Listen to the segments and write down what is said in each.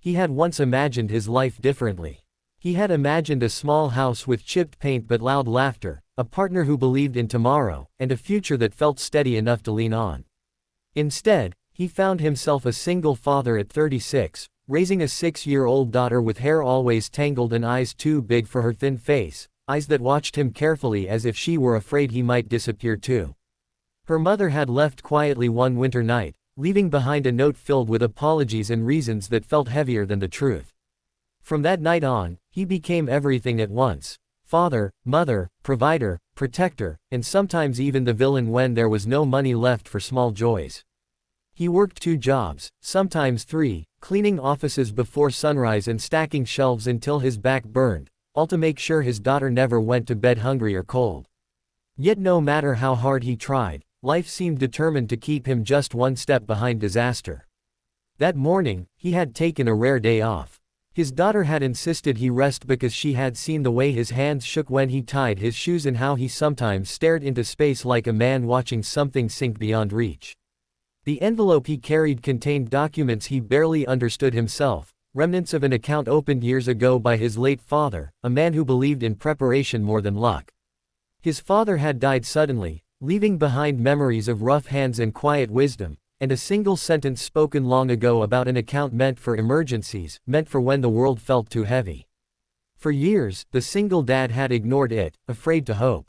He had once imagined his life differently. He had imagined a small house with chipped paint but loud laughter, a partner who believed in tomorrow, and a future that felt steady enough to lean on. Instead, he found himself a single father at 36, raising a 6-year-old daughter with hair always tangled and eyes too big for her thin face, eyes that watched him carefully as if she were afraid he might disappear too. Her mother had left quietly one winter night, leaving behind a note filled with apologies and reasons that felt heavier than the truth. From that night on, he became everything at once: father, mother, provider, protector, and sometimes even the villain when there was no money left for small joys. He worked 2 jobs, sometimes 3, cleaning offices before sunrise and stacking shelves until his back burned, all to make sure his daughter never went to bed hungry or cold. Yet no matter how hard he tried, life seemed determined to keep him just one step behind disaster. That morning, he had taken a rare day off. His daughter had insisted he rest because she had seen the way his hands shook when he tied his shoes and how he sometimes stared into space like a man watching something sink beyond reach. The envelope he carried contained documents he barely understood himself, remnants of an account opened years ago by his late father, a man who believed in preparation more than luck. His father had died suddenly, leaving behind memories of rough hands and quiet wisdom, and a single sentence spoken long ago about an account meant for emergencies, meant for when the world felt too heavy. For years, the single dad had ignored it, afraid to hope.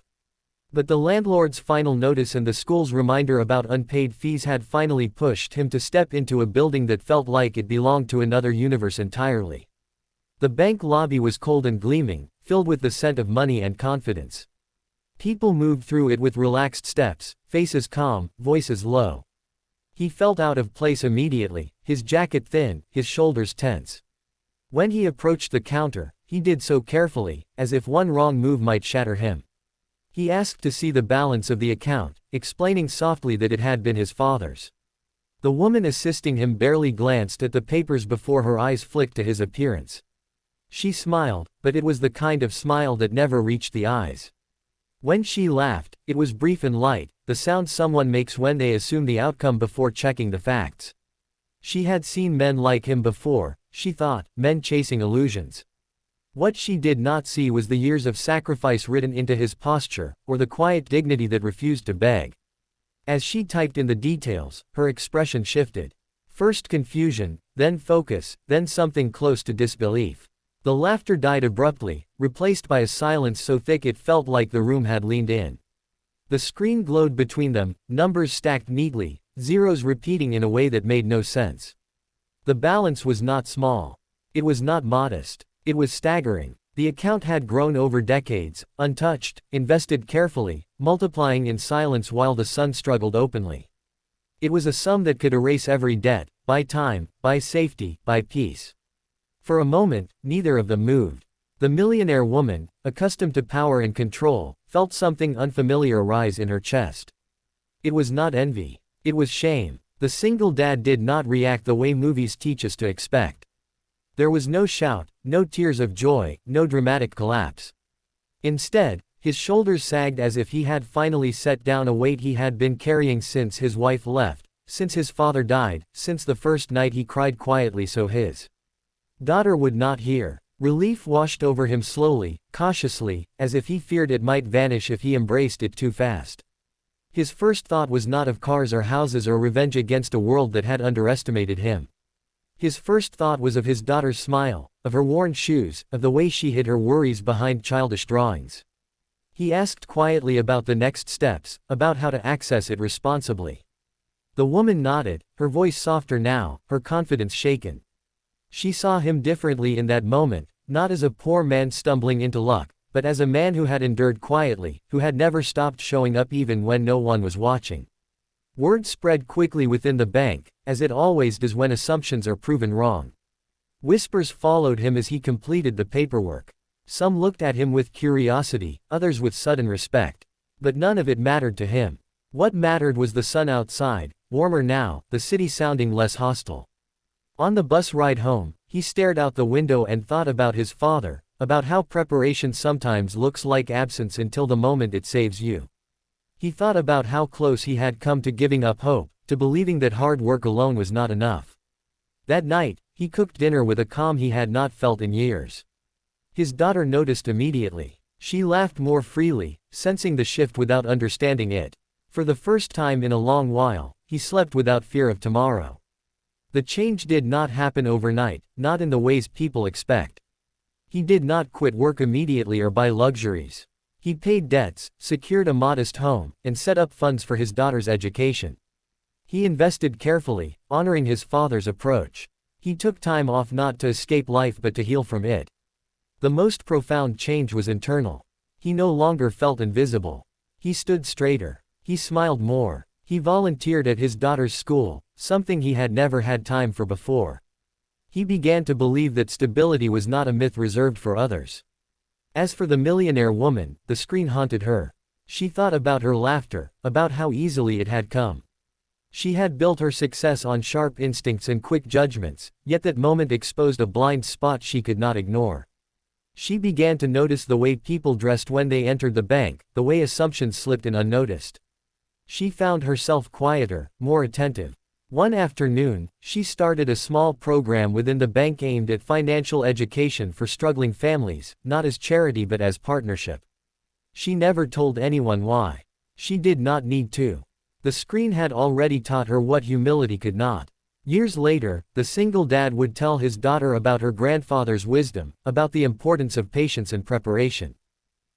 But the landlord's final notice and the school's reminder about unpaid fees had finally pushed him to step into a building that felt like it belonged to another universe entirely. The bank lobby was cold and gleaming, filled with the scent of money and confidence. People moved through it with relaxed steps, faces calm, voices low. He felt out of place immediately, his jacket thin, his shoulders tense. When he approached the counter, he did so carefully, as if one wrong move might shatter him. He asked to see the balance of the account, explaining softly that it had been his father's. The woman assisting him barely glanced at the papers before her eyes flicked to his appearance. She smiled, but it was the kind of smile that never reached the eyes. When she laughed, it was brief and light, the sound someone makes when they assume the outcome before checking the facts. She had seen men like him before, she thought, men chasing illusions. What she did not see was the years of sacrifice written into his posture, or the quiet dignity that refused to beg. As she typed in the details, her expression shifted. First confusion, then focus, then something close to disbelief. The laughter died abruptly, replaced by a silence so thick it felt like the room had leaned in. The screen glowed between them, numbers stacked neatly, zeros repeating in a way that made no sense. The balance was not small. It was not modest. It was staggering. The account had grown over decades, untouched, invested carefully, multiplying in silence while the sun struggled openly. It was a sum that could erase every debt, buy time, buy safety, buy peace. For a moment, neither of them moved. The millionaire woman, accustomed to power and control, felt something unfamiliar rise in her chest. It was not envy. It was shame. The single dad did not react the way movies teach us to expect. There was no shout, no tears of joy, no dramatic collapse. Instead, his shoulders sagged as if he had finally set down a weight he had been carrying since his wife left, since his father died, since the first night he cried quietly so his daughter would not hear. Relief washed over him slowly, cautiously, as if he feared it might vanish if he embraced it too fast. His first thought was not of cars or houses or revenge against a world that had underestimated him. His first thought was of his daughter's smile, of her worn shoes, of the way she hid her worries behind childish drawings. He asked quietly about the next steps, about how to access it responsibly. The woman nodded, her voice softer now, her confidence shaken. She saw him differently in that moment, not as a poor man stumbling into luck, but as a man who had endured quietly, who had never stopped showing up even when no one was watching. Word spread quickly within the bank, as it always does when assumptions are proven wrong. Whispers followed him as he completed the paperwork. Some looked at him with curiosity, others with sudden respect. But none of it mattered to him. What mattered was the sun outside, warmer now, the city sounding less hostile. On the bus ride home, he stared out the window and thought about his father, about how preparation sometimes looks like absence until the moment it saves you. He thought about how close he had come to giving up hope, to believing that hard work alone was not enough. That night, He cooked dinner with a calm he had not felt in years. His daughter noticed immediately. She laughed more freely, sensing the shift without understanding it. For the first time in a long while, he slept without fear of tomorrow. The change did not happen overnight, not in the ways people expect. He did not quit work immediately or buy luxuries. He paid debts, secured a modest home, and set up funds for his daughter's education. He invested carefully, honoring his father's approach. He took time off not to escape life but to heal from it. The most profound change was internal. He no longer felt invisible. He stood straighter. He smiled more. He volunteered at his daughter's school, something he had never had time for before. He began to believe that stability was not a myth reserved for others. As for the millionaire woman, the screen haunted her. She thought about her laughter, about how easily it had come. She had built her success on sharp instincts and quick judgments, yet that moment exposed a blind spot she could not ignore. She began to notice the way people dressed when they entered the bank, the way assumptions slipped in unnoticed. She found herself quieter, more attentive. One afternoon, she started a small program within the bank aimed at financial education for struggling families, not as charity but as partnership. She never told anyone why. She did not need to. The screen had already taught her what humility could not. Years later, the single dad would tell his daughter about her grandfather's wisdom, about the importance of patience and preparation.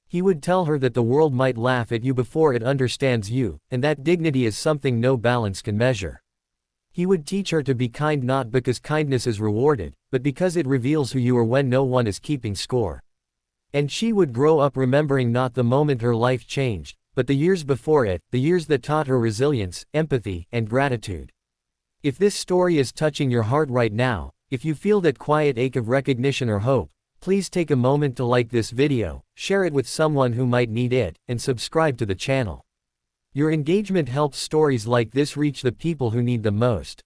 He would tell her that the world might laugh at you before it understands you, and that dignity is something no balance can measure. He would teach her to be kind not because kindness is rewarded, but because it reveals who you are when no one is keeping score. And she would grow up remembering not the moment her life changed, but the years before it, the years that taught her resilience, empathy, and gratitude. If this story is touching your heart right now, if you feel that quiet ache of recognition or hope, please take a moment to like this video, share it with someone who might need it, and subscribe to the channel. Your engagement helps stories like this reach the people who need them most.